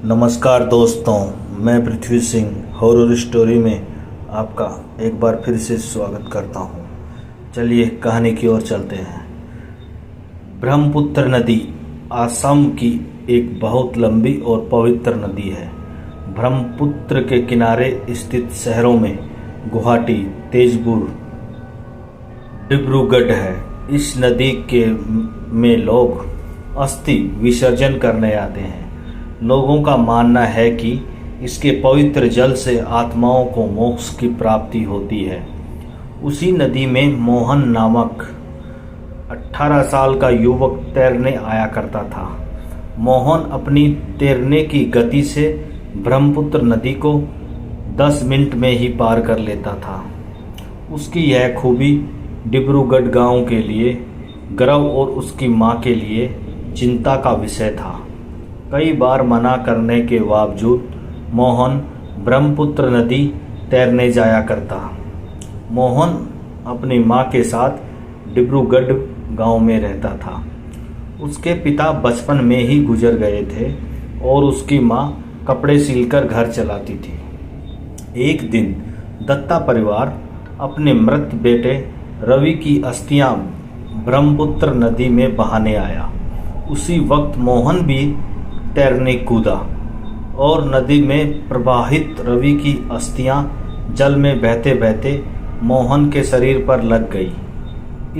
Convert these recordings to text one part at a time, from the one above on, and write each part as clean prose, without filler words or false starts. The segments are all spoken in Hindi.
नमस्कार दोस्तों, मैं पृथ्वी सिंह हॉरर स्टोरी में आपका एक बार फिर से स्वागत करता हूँ। चलिए कहानी की ओर चलते हैं। ब्रह्मपुत्र नदी असम की एक बहुत लंबी और पवित्र नदी है। ब्रह्मपुत्र के किनारे स्थित शहरों में गुवाहाटी, तेजपुर, डिब्रूगढ़ है। इस नदी के में लोग अस्थि विसर्जन करने आते हैं। लोगों का मानना है कि इसके पवित्र जल से आत्माओं को मोक्ष की प्राप्ति होती है। उसी नदी में मोहन नामक 18 साल का युवक तैरने आया करता था। मोहन अपनी तैरने की गति से ब्रह्मपुत्र नदी को 10 मिनट में ही पार कर लेता था। उसकी यह खूबी डिब्रूगढ़ गांव के लिए, गौरव और उसकी मां के लिए चिंता का विषय था। कई बार मना करने के बावजूद मोहन ब्रह्मपुत्र नदी तैरने जाया करता। मोहन अपनी मां के साथ डिब्रूगढ़ गांव में रहता था। उसके पिता बचपन में ही गुजर गए थे और उसकी मां कपड़े सिलकर घर चलाती थी। एक दिन दत्ता परिवार अपने मृत बेटे रवि की अस्थियां ब्रह्मपुत्र नदी में बहाने आया। उसी वक्त मोहन भी तैरने कूदा और नदी में प्रवाहित रवि की अस्थियां जल में बहते बहते मोहन के शरीर पर लग गई।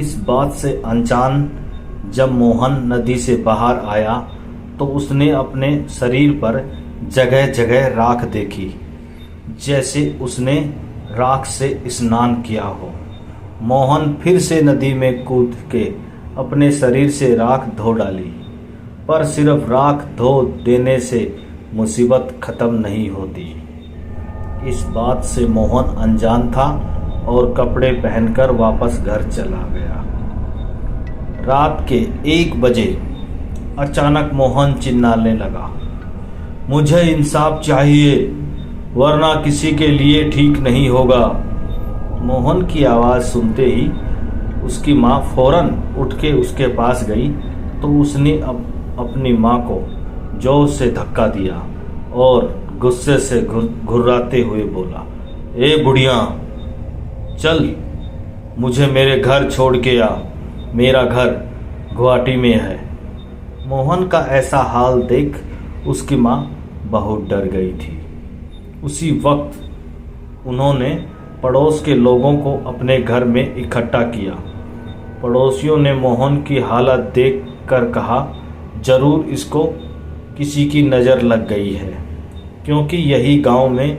इस बात से अनजान जब मोहन नदी से बाहर आया तो उसने अपने शरीर पर जगह जगह राख देखी, जैसे उसने राख से स्नान किया हो। मोहन फिर से नदी में कूद के अपने शरीर से राख धो डाली, पर सिर्फ राख धो देने से मुसीबत खत्म नहीं होती। इस बात से मोहन अनजान था और कपड़े पहनकर वापस घर चला गया। रात के 1 बजे अचानक मोहन चिल्लाने लगा, मुझे इंसाफ चाहिए, वरना किसी के लिए ठीक नहीं होगा। मोहन की आवाज़ सुनते ही उसकी माँ फौरन उठ के उसके पास गई तो उसने अपनी माँ को जोर से धक्का दिया और गुस्से से घुर्राते हुए बोला, ए बुढ़िया, चल मुझे मेरे घर छोड़ के आ, मेरा घर गुवाहाटी में है। मोहन का ऐसा हाल देख उसकी माँ बहुत डर गई थी। उसी वक्त उन्होंने पड़ोस के लोगों को अपने घर में इकट्ठा किया। पड़ोसियों ने मोहन की हालत देख कर कहा, जरूर इसको किसी की नज़र लग गई है, क्योंकि यही गांव में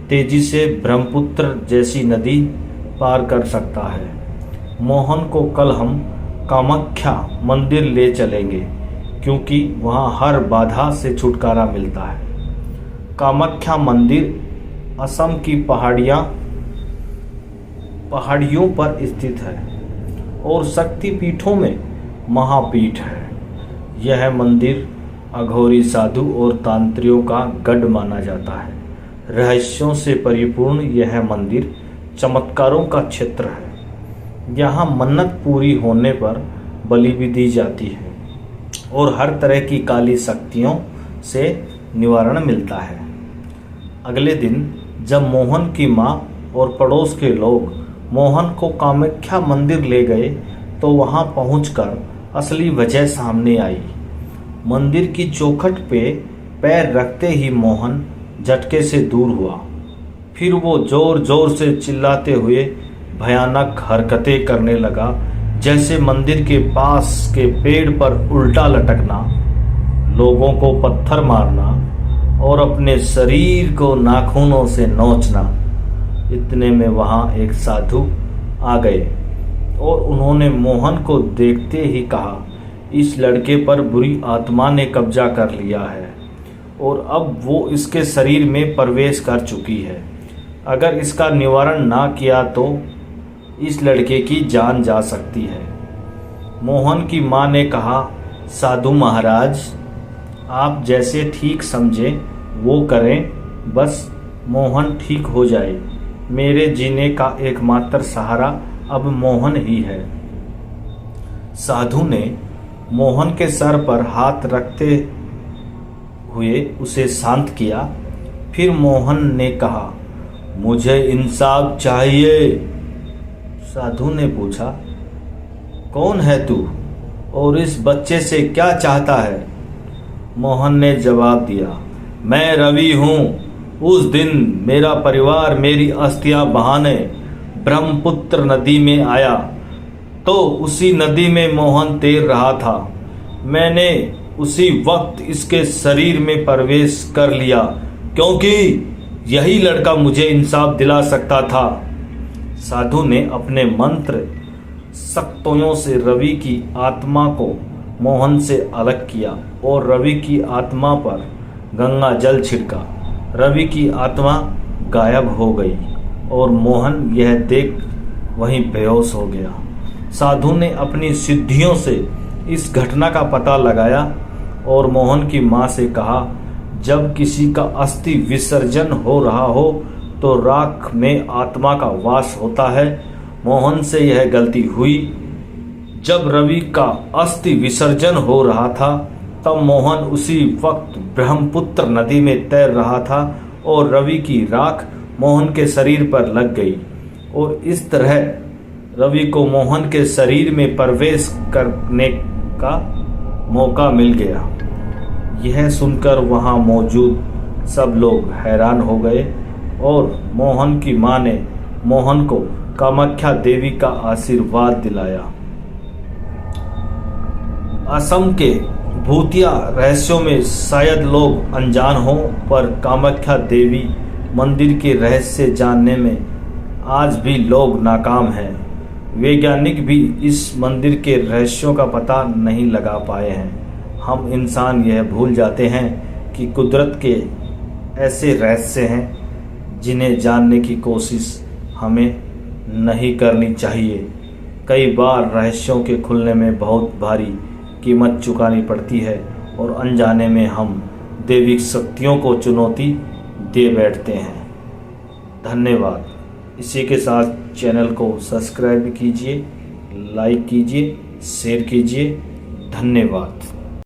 तेजी से ब्रह्मपुत्र जैसी नदी पार कर सकता है। मोहन को कल हम कामाख्या मंदिर ले चलेंगे, क्योंकि वहां हर बाधा से छुटकारा मिलता है। कामाख्या मंदिर असम की पहाड़ियों पर स्थित है और शक्तिपीठों में महापीठ है। यह मंदिर अघोरी साधु और तांत्रियों का गढ़ माना जाता है। रहस्यों से परिपूर्ण यह मंदिर चमत्कारों का क्षेत्र है। यहाँ मन्नत पूरी होने पर बलि भी दी जाती है और हर तरह की काली शक्तियों से निवारण मिलता है। अगले दिन जब मोहन की माँ और पड़ोस के लोग मोहन को कामाख्या मंदिर ले गए तो वहां पहुंचकर असली वजह सामने आई। मंदिर की चौखट पे पैर रखते ही मोहन झटके से दूर हुआ। फिर वो जोर जोर से चिल्लाते हुए भयानक हरकतें करने लगा, जैसे मंदिर के पास के पेड़ पर उल्टा लटकना, लोगों को पत्थर मारना और अपने शरीर को नाखूनों से नोचना। इतने में वहां एक साधु आ गए और उन्होंने मोहन को देखते ही कहा, इस लड़के पर बुरी आत्मा ने कब्जा कर लिया है और अब वो इसके शरीर में प्रवेश कर चुकी है। अगर इसका निवारण ना किया तो इस लड़के की जान जा सकती है। मोहन की मां ने कहा, साधु महाराज, आप जैसे ठीक समझें वो करें, बस मोहन ठीक हो जाए। मेरे जीने का एकमात्र सहारा अब मोहन ही है। साधु ने मोहन के सर पर हाथ रखते हुए उसे शांत किया। फिर मोहन ने कहा, मुझे इंसाफ चाहिए। साधु ने पूछा, कौन है तू और इस बच्चे से क्या चाहता है? मोहन ने जवाब दिया, मैं रवि हूँ। उस दिन मेरा परिवार मेरी अस्थियां बहाने ब्रह्मपुत्र नदी में आया तो उसी नदी में मोहन तैर रहा था। मैंने उसी वक्त इसके शरीर में प्रवेश कर लिया क्योंकि यही लड़का मुझे इंसाफ दिला सकता था। साधु ने अपने मंत्र शक्तियों से रवि की आत्मा को मोहन से अलग किया और रवि की आत्मा पर गंगा जल छिड़का। रवि की आत्मा गायब हो गई और मोहन यह देख वहीं बेहोश हो गया। साधु ने अपनी सिद्धियों से इस घटना का पता लगाया और मोहन की माँ से कहा, जब किसी का अस्थि विसर्जन हो रहा हो तो राख में आत्मा का वास होता है। मोहन से यह गलती हुई। जब रवि का अस्थि विसर्जन हो रहा था तब मोहन उसी वक्त ब्रह्मपुत्र नदी में तैर रहा था और रवि की राख मोहन के शरीर पर लग गई और इस तरह रवि को मोहन के शरीर में प्रवेश करने का मौका मिल गया। यह सुनकर वहां मौजूद सब लोग हैरान हो गए और मोहन की मां ने मोहन को कामाख्या देवी का आशीर्वाद दिलाया। असम के भूतिया रहस्यों में शायद लोग अनजान हों, पर कामाख्या देवी मंदिर के रहस्य जानने में आज भी लोग नाकाम हैं। वैज्ञानिक भी इस मंदिर के रहस्यों का पता नहीं लगा पाए हैं। हम इंसान यह भूल जाते हैं कि कुदरत के ऐसे रहस्य हैं जिन्हें जानने की कोशिश हमें नहीं करनी चाहिए। कई बार रहस्यों के खुलने में बहुत भारी कीमत चुकानी पड़ती है और अनजाने में हम दैविक शक्तियों को चुनौती दे बैठते हैं। धन्यवाद। इसी के साथ चैनल को सब्सक्राइब कीजिए, लाइक कीजिए, शेयर कीजिए। धन्यवाद।